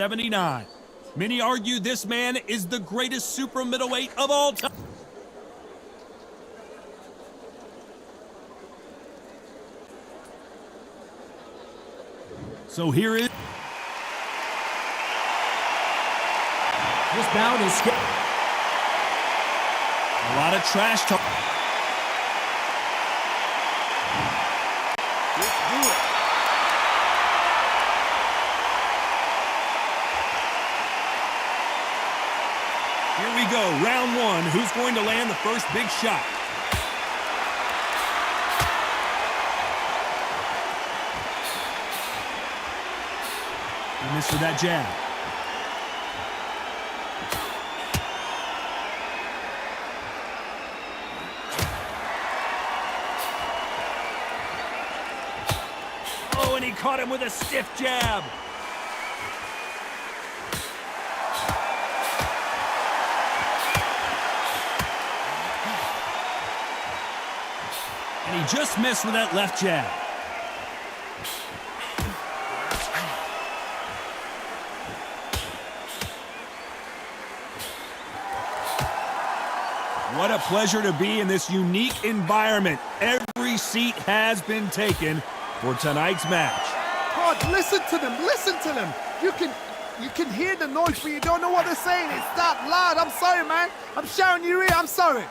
79. Many argue this man is the greatest super middleweight of all time. So here is... This bout is... A lot of trash talk. Here we go, round one. Who's going to land the first big shot? He missed with that jab. Oh, and he caught him with a stiff jab. And he just missed with that left jab. What a pleasure to be in this unique environment. Every seat has been taken for tonight's match. God, listen to them, listen to them. You can hear the noise, but you don't know what they're saying. It's that loud. I'm sorry, man. I'm shouting your ear. I'm sorry.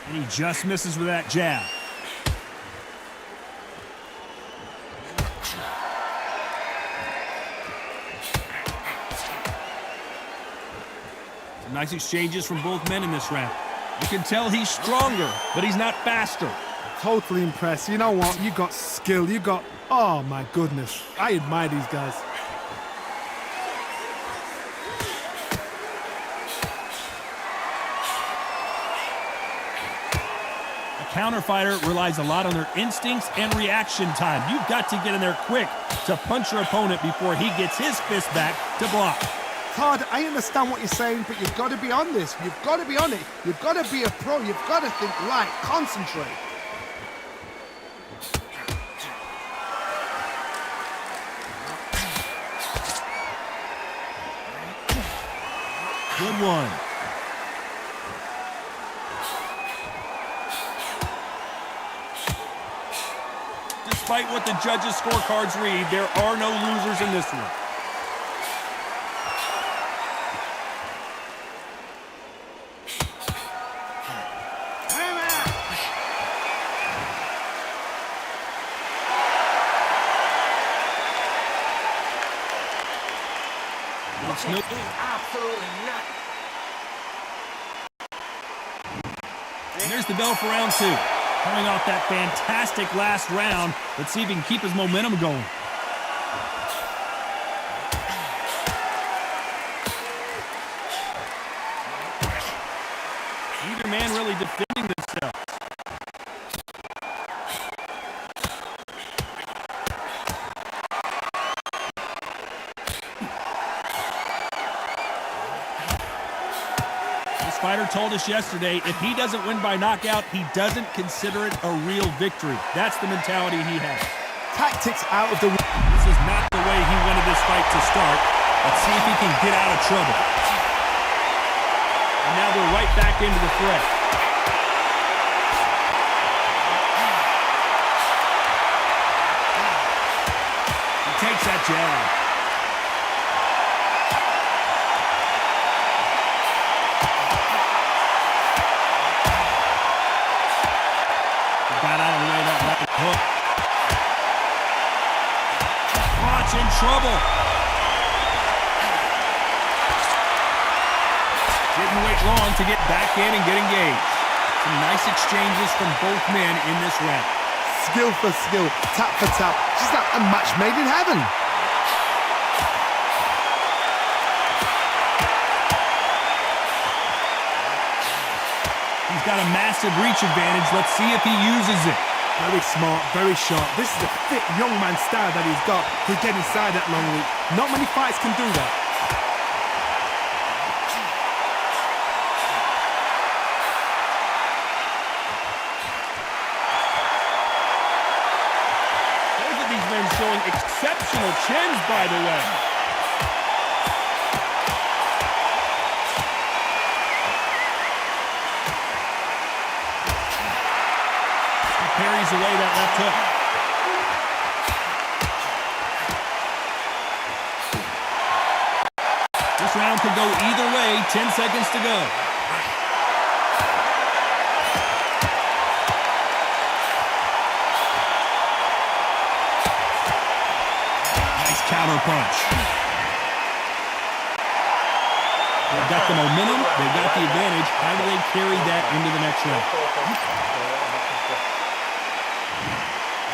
And he just misses with that jab. Some nice exchanges from both men in this round. You can tell he's stronger, but he's not faster. Totally impressed. You know what? You got skill. You got... Oh, my goodness. I admire these guys. Counter fighter relies a lot on their instincts and reaction time. You've got to get in there quick to punch your opponent before he gets his fist back to block. Todd, I understand what you're saying, but you've got to be on this. You've got to be on it. You've got to be a pro. You've got to think right. Concentrate. Good one. Despite what the judges' scorecards read, there are no losers in this one. Absolutely not. And there's the bell for round two. Coming off that fantastic last round, let's see if he can keep his momentum going. Neither man really defending themselves. Fighter told us yesterday, if he doesn't win by knockout, he doesn't consider it a real victory. That's the mentality he has. Tactics out of the... This is not the way he wanted this fight to start. Let's see if he can get out of trouble. And now they're right back into the fray. He takes that jab. Got out of the way of that left hook. Watch in trouble. Didn't wait long to get back in and get engaged. Some nice exchanges from both men in this round. Skill for skill, tap for tap. Just like a match made in heaven. He's got a massive reach advantage. Let's see if he uses it. Very smart, very sharp. This is a fit young man style that he's got to get inside that long reach. Not many fights can do that. showing exceptional chins, by the way. He parries away that left hook. This round could go either way. 10 seconds to go. Counter punch. They've got the momentum. They've got the advantage. How do they carry that into the next round?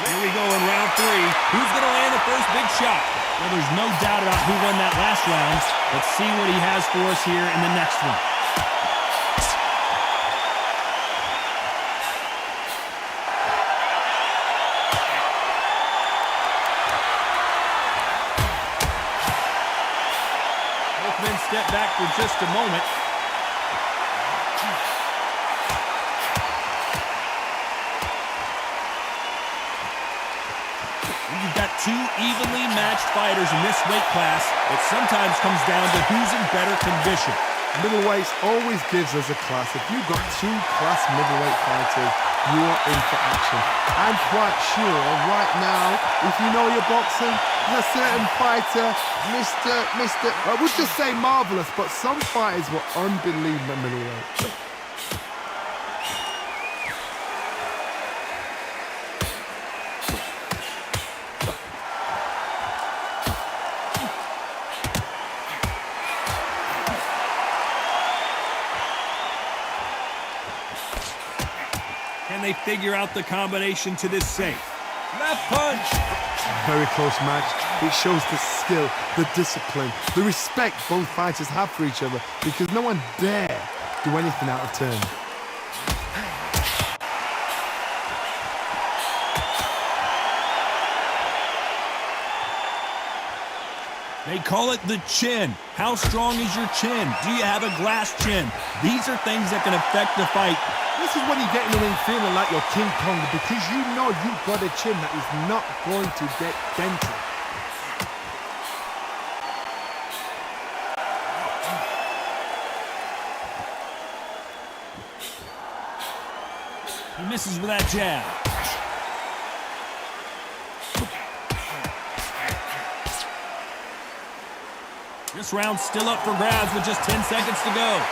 Here we go in round 3. Who's going to land the first big shot? Well, there's no doubt about who won that last round. Let's see what he has for us here in the next one. Step back for just a moment. You've got two evenly matched fighters in this weight class. It sometimes comes down to who's in better condition. Middleweights always gives us a class. If you've got two class middleweight fighters, you are in for action. I'm quite sure right now, if you know your boxing, there's a certain fighter, I would just say marvelous, but some fighters were unbelievable middleweight. Can they figure out the combination to this safe? Left punch! Very close match. It shows the skill, the discipline, the respect both fighters have for each other, because no one dare do anything out of turn. They call it the chin. How strong is your chin? Do you have a glass chin? These are things that can affect the fight. This is when you get in the ring feeling like you're King Kong, because you know you've got a chin that is not going to get dented. He misses with that jab. This round's still up for grabs with just 10 seconds to go.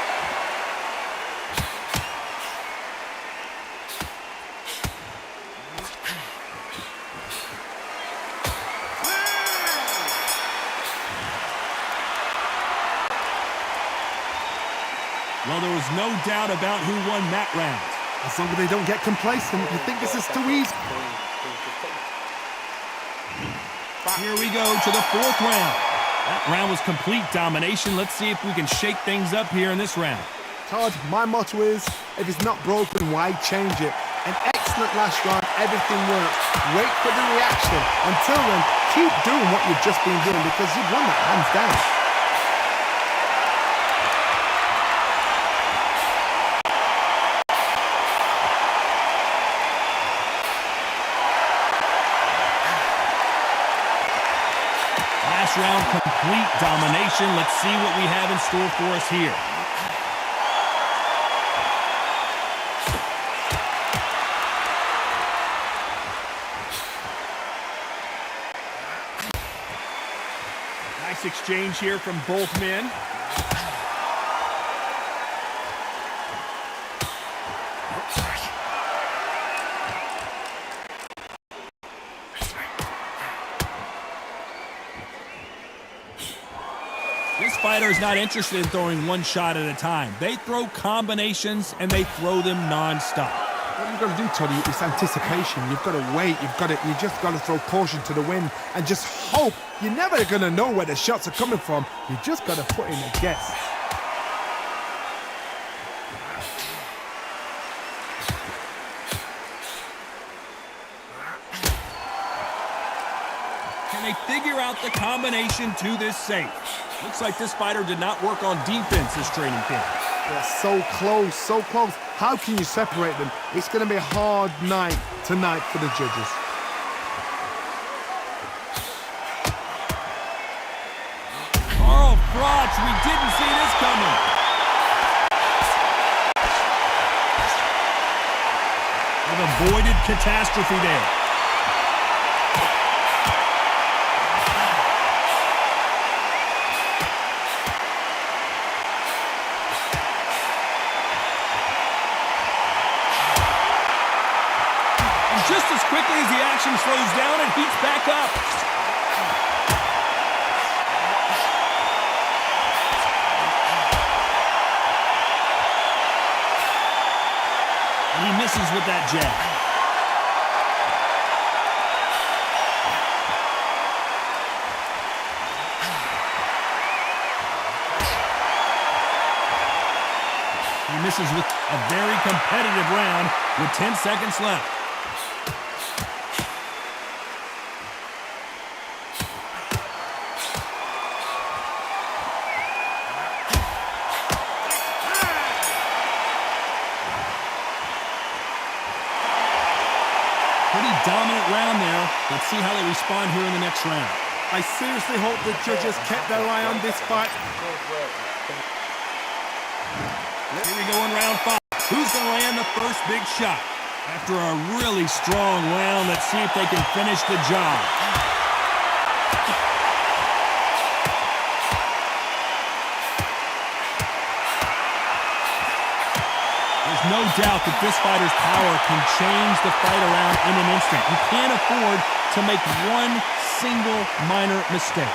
Well, there was no doubt about who won that round. As long as they don't get complacent, you think this is too easy. Here we go to the 4th round. That round was complete domination. Let's see if we can shake things up here in this round. Todd, my motto is, if it's not broken, why change it? An excellent last round, everything works. Wait for the reaction. Until then, keep doing what you've just been doing, because you've won that hands down. Round complete domination. Let's see what we have in store for us here. Nice exchange here from both men. This fighter is not interested in throwing one shot at a time. They throw combinations, and they throw them non-stop. What you've got to do, Toddy, is anticipation. You've got to wait. You just got to throw caution to the wind and just hope. You're never going to know where the shots are coming from. You just got to put in a guess. Can they figure out the combination to this safe? Looks like this fighter did not work on defense this training camp. They're so close, so close. How can you separate them? It's going to be a hard night tonight for the judges. Froch, we didn't see this coming. An avoided catastrophe there. And just as quickly as the action slows down, it heats back up. And he misses with that jab. He misses with a very competitive round with 10 seconds left. Pretty dominant round there. Let's see how they respond here in the next round. I seriously hope the judges kept their eye on this fight. Here we go in round 5. Who's going to land the first big shot? After a really strong round, let's see if they can finish the job. There's no doubt that this fighter's power can change the fight around in an instant. You can't afford to make one single minor mistake.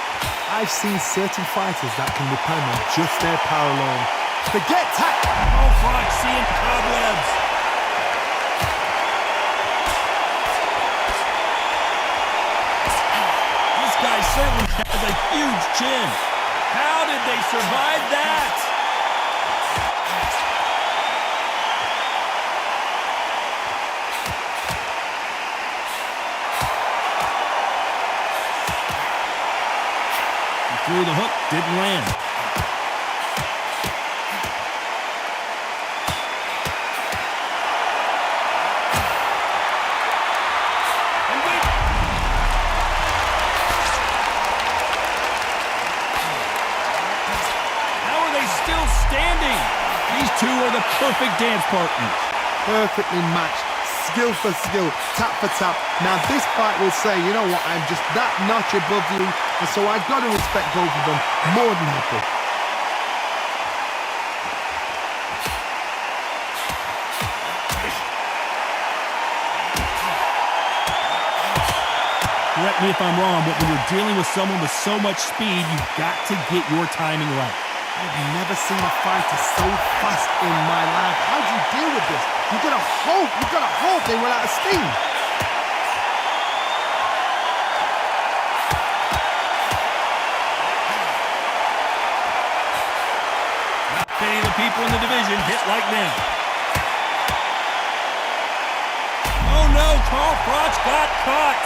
I've seen certain fighters that can depend on just their power alone. Forget tact. Oh, Froch seeing cobwebs. This guy certainly has a huge chin. How did they survive that? Through the hook, didn't land. How are they still standing? These two are the perfect dance partners. Perfectly matched, skill for skill, tap for tap. Now this fight will say, you know what, I'm just that notch above you, and so I've got to respect both of them more than happy. Correct me if I'm wrong, but when you're dealing with someone with so much speed, you've got to get your timing right. I've never seen a fighter so fast in my life. How do you deal with this? You've got to hope they run out of steam. Not many of the people in the division hit like them. Oh no, Carl Froch got caught.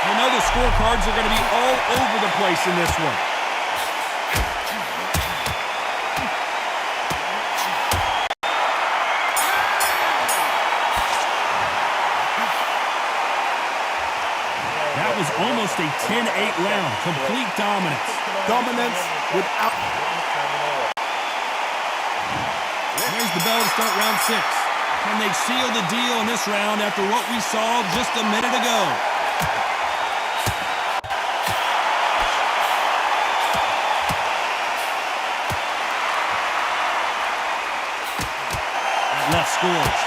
I know the scorecards are going to be all over the place in this one. That was almost a 10-8 round. Complete dominance. Dominance without... There's the bell to start round 6. Can they seal the deal in this round after what we saw just a minute ago? Left scores.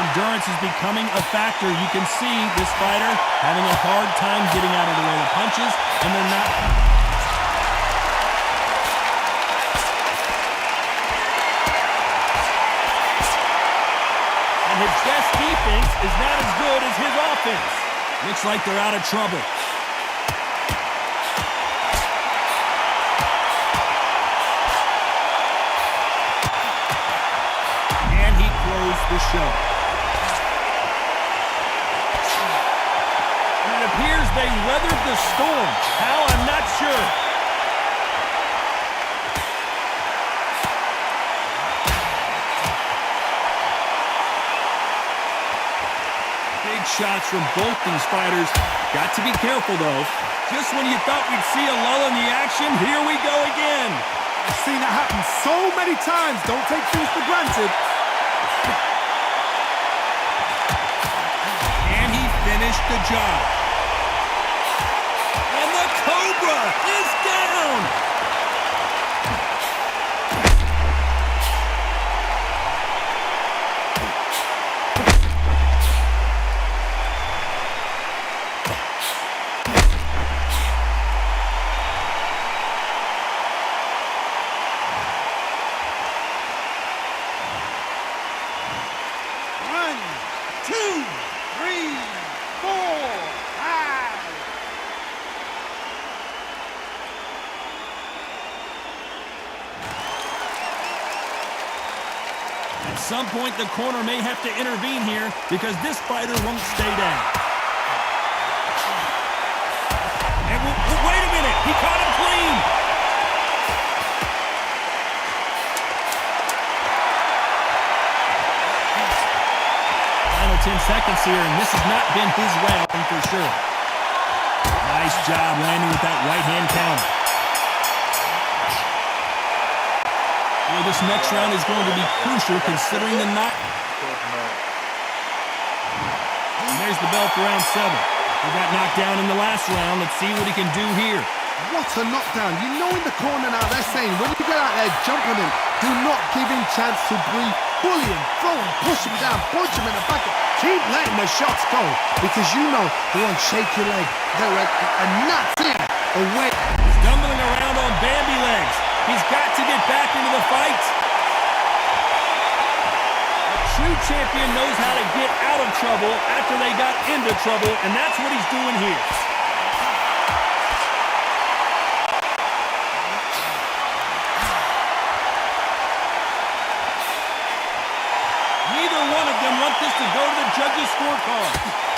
Endurance is becoming a factor. You can see this fighter having a hard time getting out of the way of punches, and they're not. And his best defense is not as good as his offense. Looks like they're out of trouble. The show. And it appears they weathered the storm. How? I'm not sure. shots from both these fighters. Got to be careful, though. Just when you thought we'd see a lull in the action, here we go again. I've seen that happen so many times. Don't take things for granted. And he finished the job. And the Cobra is down. At some point, the corner may have to intervene here because this fighter won't stay down. And wait a minute, he caught him clean. Final 10 seconds here, and this has not been his round for sure. Nice job landing with that right-hand counter. Well, this next round is going to be crucial considering the knock. And there's the bell for round 7. He got knocked down in the last round. Let's see what he can do here. What a knockdown. You know in the corner now they're saying when you get out there jumping him, do not give him chance to breathe. Bully him, throw him, push him down, punch him in the back. Keep letting the shots go because you know they won't shake your leg. And that's it. Away. Stumbling around on Bambi legs. He's got to get back into the fight. A true champion knows how to get out of trouble after they got into trouble, and that's what he's doing here. Neither one of them want this to go to the judges' scorecard.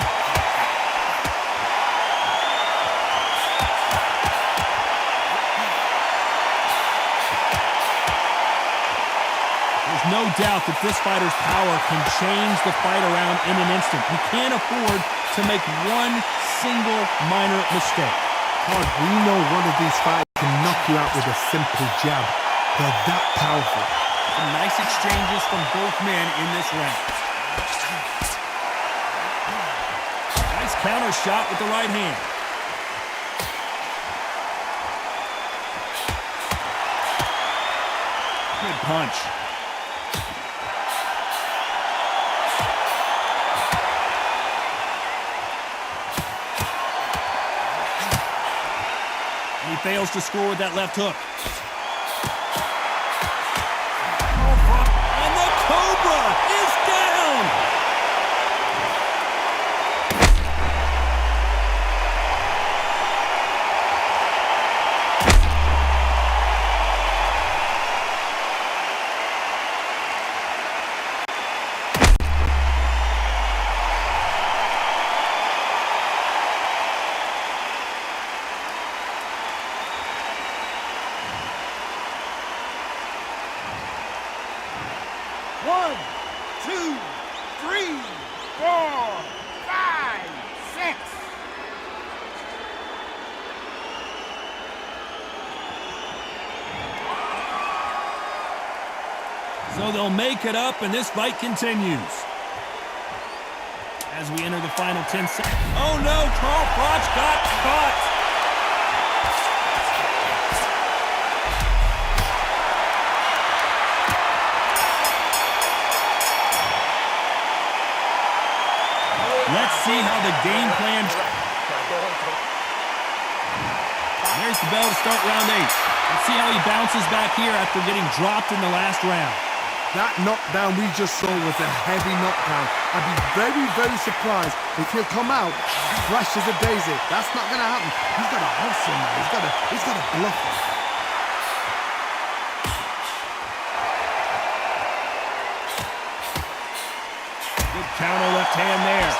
No doubt that this fighter's power can change the fight around in an instant. You can't afford to make one single minor mistake. Todd, we know one of these fighters can knock you out with a simple jab. They're that powerful. Some nice exchanges from both men in this round. Nice counter shot with the right hand. Good punch. He fails to score with that left hook. And the Cobra is down! One, two, three, 4, 5, 6. So they'll make it up, and this fight continues. As we enter the final 10 seconds. Oh no, Carl Froch got caught. Let's see how the game plan. There's the bell to start round 8. Let's see how he bounces back here after getting dropped in the last round. That knockdown we just saw was a heavy knockdown. I'd be very, very surprised if he'll come out fresh as a daisy. That's not going to happen. He's got to hustle now. He's got to bluff him. Good counter left hand there.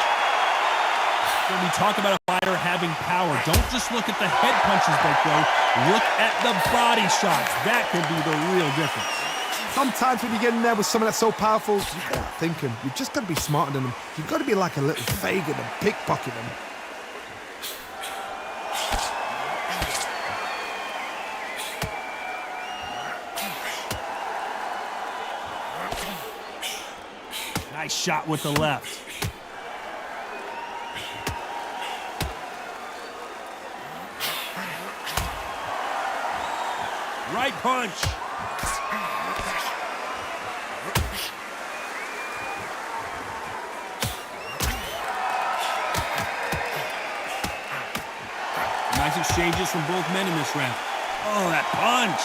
When we talk about a fighter having power, don't just look at the head punches they throw. Look at the body shots. That could be the real difference. Sometimes when you get in there with someone that's so powerful, you can't think him. You've just got to be smarter than them. You've got to be like a little Fagin and pickpocket them. Nice shot with the left. Right punch. Nice exchanges from both men in this round. Oh, that punch.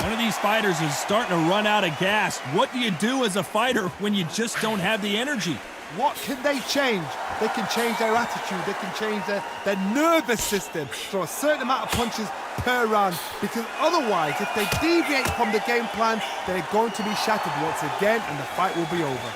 One of these fighters is starting to run out of gas. What do you do as a fighter when you just don't have the energy? What can they change? They can change their attitude. They can change their nervous system. Throw a certain amount of punches per round. Because otherwise, if they deviate from the game plan, they're going to be shattered once again and the fight will be over.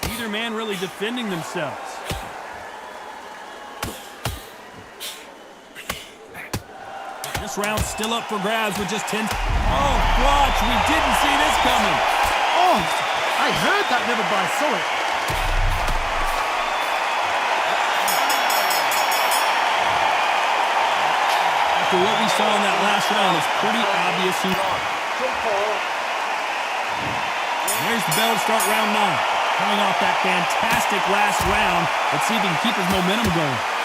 Neither man really defending themselves. This round's still up for grabs with just 10. Oh, watch, we didn't see this coming. Oh, I heard that never, but I saw it. After what we saw in that last round, it's pretty obvious who. There's the bell to start round 9. Coming off that fantastic last round, let's see if he can keep his momentum going.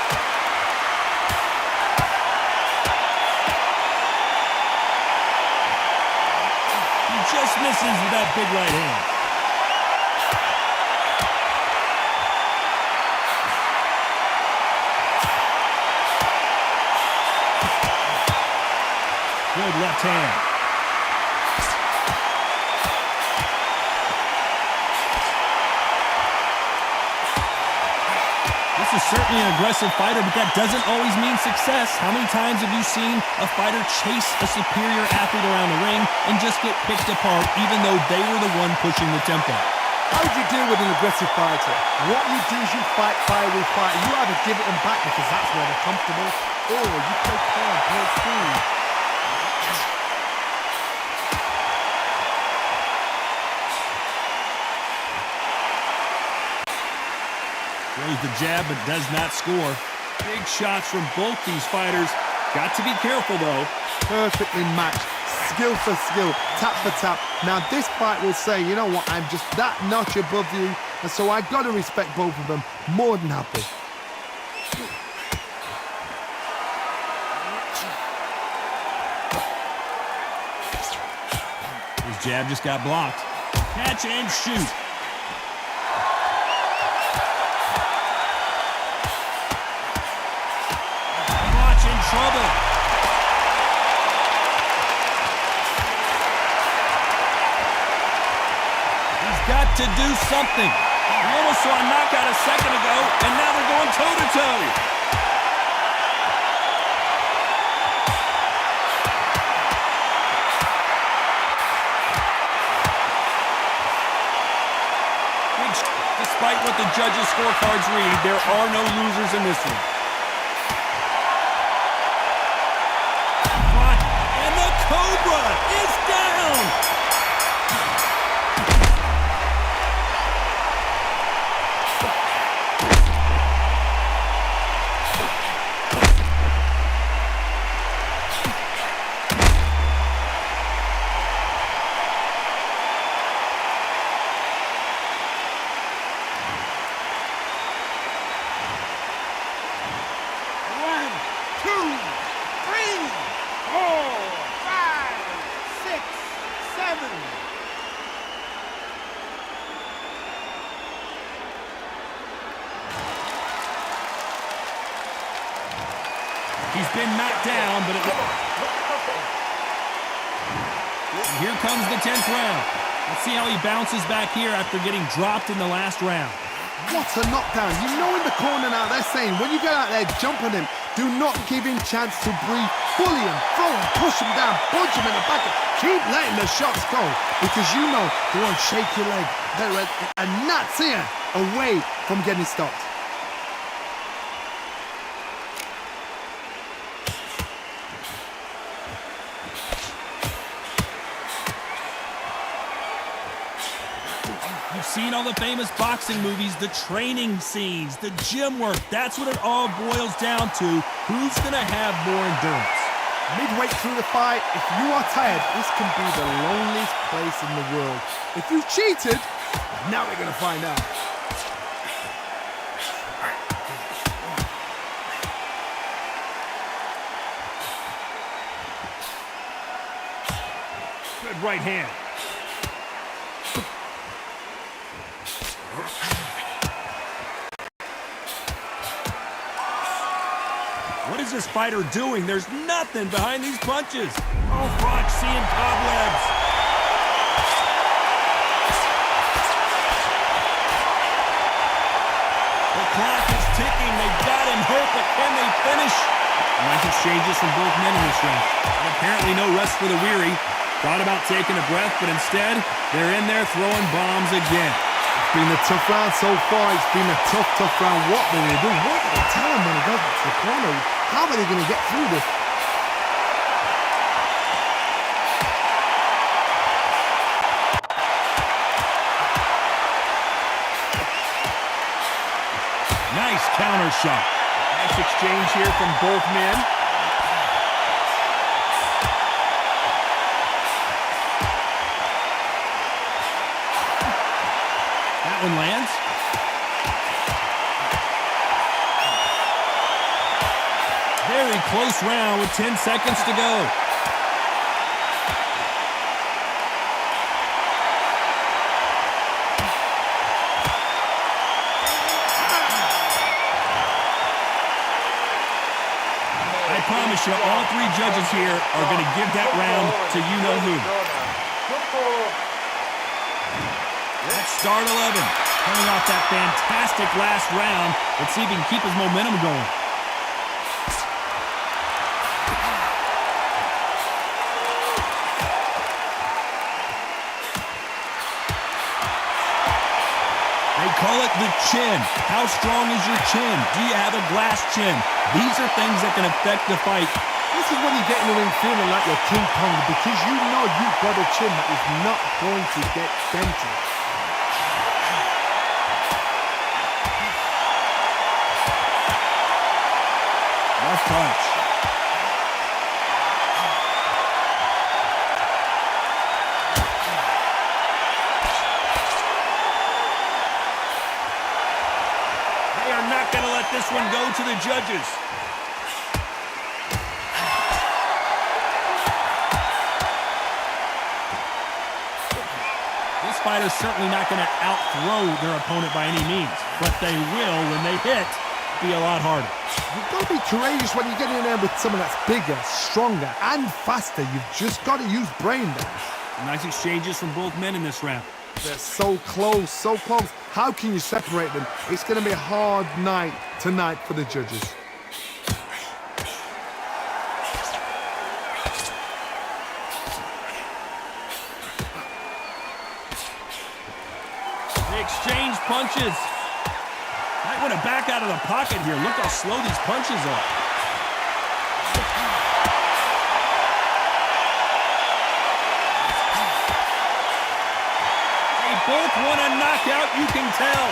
Just misses with that big right hand. Good left hand. This is certainly an aggressive fighter, but that doesn't always mean success. How many times have you seen a fighter chase a superior athlete around the ring and just get picked apart even though they were the one pushing the tempo? How do you deal with an aggressive fighter? What you do is you fight fire with fire. You either give it them back because that's where they're comfortable, or you play calm, play cool. Throws the jab but does not score. Big shots from both these fighters. Got to be careful though. Perfectly matched. Skill for skill, tap for tap. Now this fight will say, you know what, I'm just that notch above you, and so I got to respect both of them. More than happy. His jab just got blocked. Catch and shoot. Watch in trouble. Got to do something. We almost saw a knockout a second ago, and now they're going toe-to-toe. Despite what the judges' scorecards read, there are no losers in this one. And the Cobra is down. He's been knocked down, but and here comes the 10th round. Let's see how he bounces back here after getting dropped in the last round. What a knockdown. You know in the corner now, they're saying, when you get out there, jump on him. Do not give him chance to breathe. Bully him, throw him, push him down, punch him in the back. Keep letting the shots go, because you know they won't shake your leg. They're a gnat's ear away from getting stopped. You've seen all the famous boxing movies, the training scenes, the gym work. That's what it all boils down to. Who's going to have more endurance? Midway through the fight, if you are tired, this can be the loneliest place in the world. If you cheated, now we're going to find out. Good right hand. What is this fighter doing? There's nothing behind these punches. Oh, Brock seeing cobwebs. The clock is ticking. They got him hurt, but can they finish? Nice exchanges from both men in this round. And apparently no rest for the weary. Thought about taking a breath, but instead, they're in there throwing bombs again. It's been a tough round so far. It's been a tough round. What are they going to do? What do they tell him when he goes back to the corner? How are they going to get through this? Nice counter shot. Nice exchange here from both men. That one lands. Very close round with 10 seconds to go. I promise you, all three judges here are going to give that round to you-know-who. Let's start 11. Coming off that fantastic last round. Let's see if he can keep his momentum going. They call it the chin. How strong is your chin? Do you have a glass chin? These are things that can affect the fight. This is when you get in the ring feeling like you're King Kong, because you know you've got a chin that is not going to get dented. Left punch. They are not going to let this one go to the judges. This fighter's certainly not going to out-throw their opponent by any means, but they will, when they hit, be a lot harder. You've got to be courageous when you get in there with someone that's bigger, stronger, and faster. You've just got to use brain there. Nice exchanges from both men in this round. They're so close, so close. How can you separate them? It's going to be a hard night tonight for the judges. They exchange punches. Might want to back out of the pocket here. Look how slow these punches are. They both want a knockout, you can tell.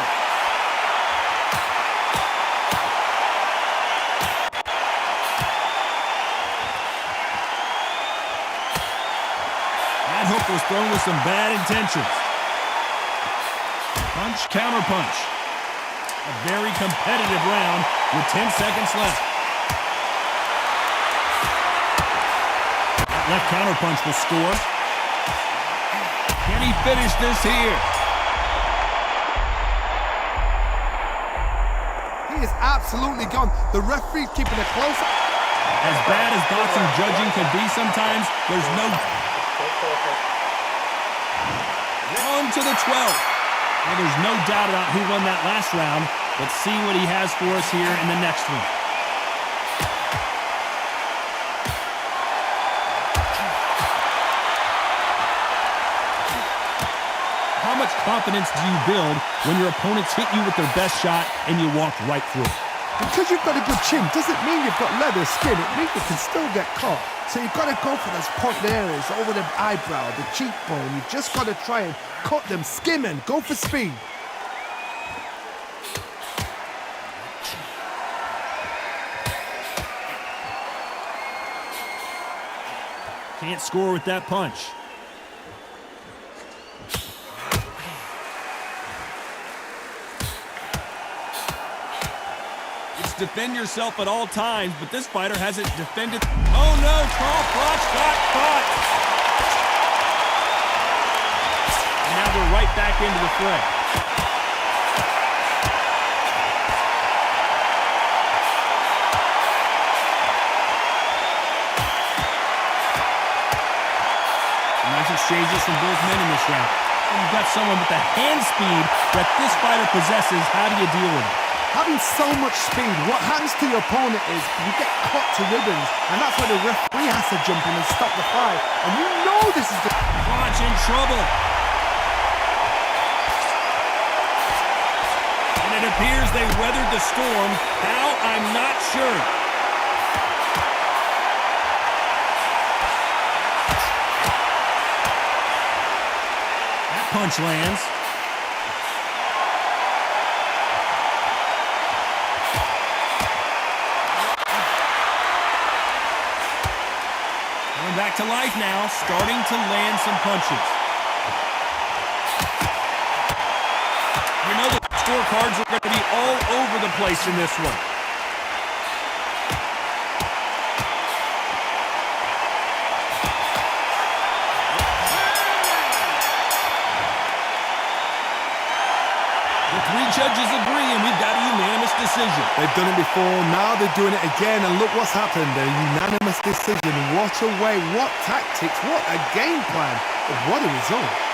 That hook was thrown with some bad intentions. Punch, counter punch. A very competitive round with 10 seconds left. That left counter punch will score. Can he finish this here? He is absolutely gone. The referee keeping it close. As bad as boxing judging can be sometimes, there's no... On to the 12th. Well, there's no doubt about who won that last round. Let's see what he has for us here in the next one. How much confidence do you build when your opponents hit you with their best shot and you walk right through it? Because you've got a good chin doesn't mean you've got leather skin. It means you can still get caught. So you've got to go for those point areas over the eyebrow, the cheekbone. You've just got to try and cut them, skim and go for speed. Can't score with that punch. Defend yourself at all times, but this fighter hasn't defended. Oh no, Carl Froch got caught. And now we're right back into the fray. Nice exchanges from both men in this round. And you've got someone with the hand speed that this fighter possesses. How do you deal with it? Having so much speed, what happens to your opponent is you get cut to ribbons, and that's why the referee has to jump in and stop the fight. And you know this is the... Froch in trouble. And it appears they weathered the storm. How? I'm not sure. That punch lands. Back to life now, starting to land some punches. You know the scorecards are going to be all over the place in this one. The three judges agree, and we've got a unanimous decision. They've done it before, now they're doing it again, and look what's happened. A unanimous decision. What a way, what tactics, what a game plan. What a result.